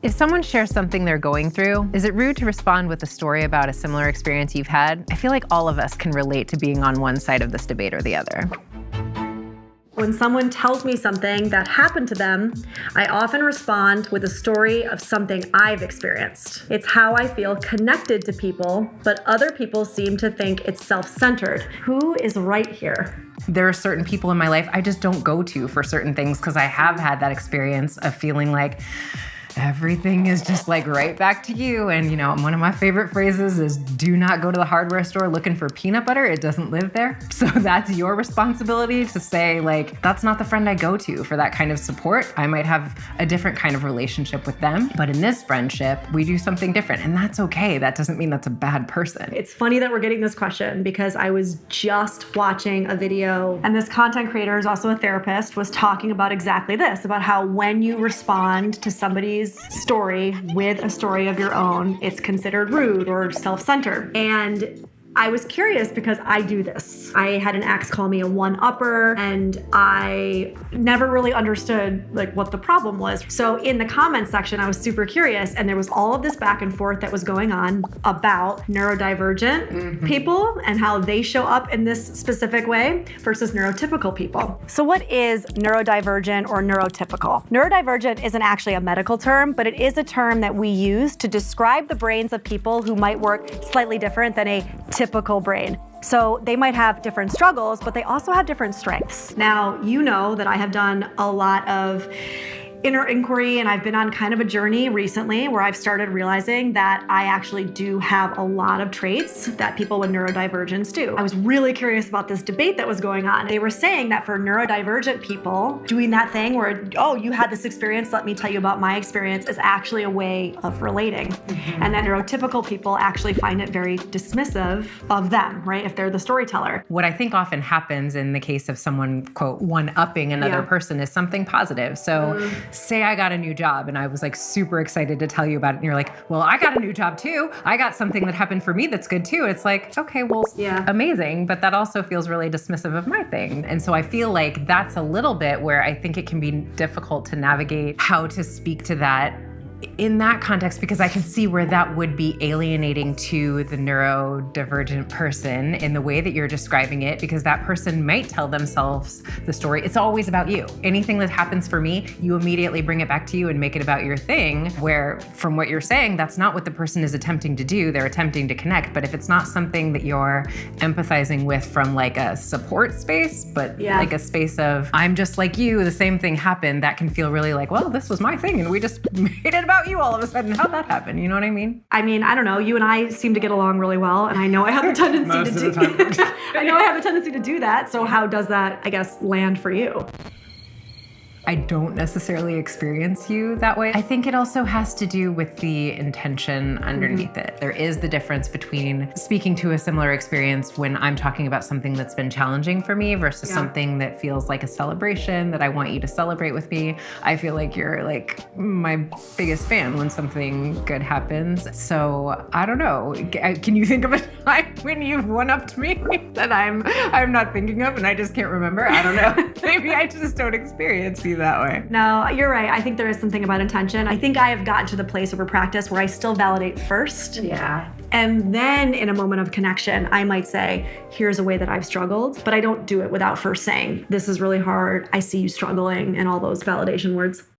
If someone shares something they're going through, is it rude to respond with a story about a similar experience you've had? I feel like all of us can relate to being on one side of this debate or the other. When someone tells me something that happened to them, I often respond with a story of something I've experienced. It's how I feel connected to people, but other people seem to think it's self-centered. Who is right here? There are certain people in my life I just don't go to for certain things because I have had that experience of feeling like everything is just like right back to you. And, you know, one of my favorite phrases is do not go to the hardware store looking for peanut butter. It doesn't live there. So that's your responsibility to say, like, that's not the friend I go to for that kind of support. I might have a different kind of relationship with them, but in this friendship, we do something different, and that's okay. That doesn't mean that's a bad person. It's funny that we're getting this question because I was just watching a video, and this content creator is also a therapist, was talking about exactly this, about how when you respond to somebody's story with a story of your own, it's considered rude or self-centered. And I was curious because I do this. I had an ex call me a one-upper, and I never really understood like what the problem was. So in the comments section, I was super curious, and there was all of this back and forth that was going on about neurodivergent people and how they show up in this specific way versus neurotypical people. So what is neurodivergent or neurotypical? Neurodivergent isn't actually a medical term, but it is a term that we use to describe the brains of people who might work slightly different than a typical brain. So they might have different struggles, but they also have different strengths. Now, you know that I have done a lot of inner inquiry, and I've been on kind of a journey recently where I've started realizing that I actually do have a lot of traits that people with neurodivergence do. I was really curious about this debate that was going on. They were saying that for neurodivergent people, doing that thing where, oh, you had this experience, let me tell you about my experience, is actually a way of relating. And that neurotypical people actually find it very dismissive of them, right? If they're the storyteller. What I think often happens in the case of someone, quote, one-upping another person is something positive. So say I got a new job and I was like super excited to tell you about it, and you're like, well, I got a new job too. I got something that happened for me that's good too. It's like, okay, well, amazing. But that also feels really dismissive of my thing. And so I feel like that's a little bit where I think it can be difficult to navigate how to speak to that in that context, because I can see where that would be alienating to the neurodivergent person in the way that you're describing it, because that person might tell themselves the story. It's always about you. Anything that happens for me, you immediately bring it back to you and make it about your thing, where from what you're saying, that's not what the person is attempting to do. They're attempting to connect. But if it's not something that you're empathizing with from like a support space, but like a space of, I'm just like you, the same thing happened, that can feel really like, well, this was my thing and we just made it about you all of a sudden. How'd that happen? You know what I mean? I mean, I don't know. You and I seem to get along really well, and I know I have a tendency to do I know I have a tendency to do that. So how does that, I guess, land for you? I don't necessarily experience you that way. I think it also has to do with the intention underneath it. There is the difference between speaking to a similar experience when I'm talking about something that's been challenging for me versus something that feels like a celebration that I want you to celebrate with me. I feel like you're like my biggest fan when something good happens. So I don't know. Can you think of a time when you've one-upped me that I'm not thinking of and I just can't remember? I don't know. Maybe I just don't experience you that way. No, you're right. I think there is something about intention. I think I have gotten to the place over practice where I still validate first. Yeah. And then in a moment of connection, I might say, here's a way that I've struggled, but I don't do it without first saying, this is really hard. I see you struggling, and all those validation words.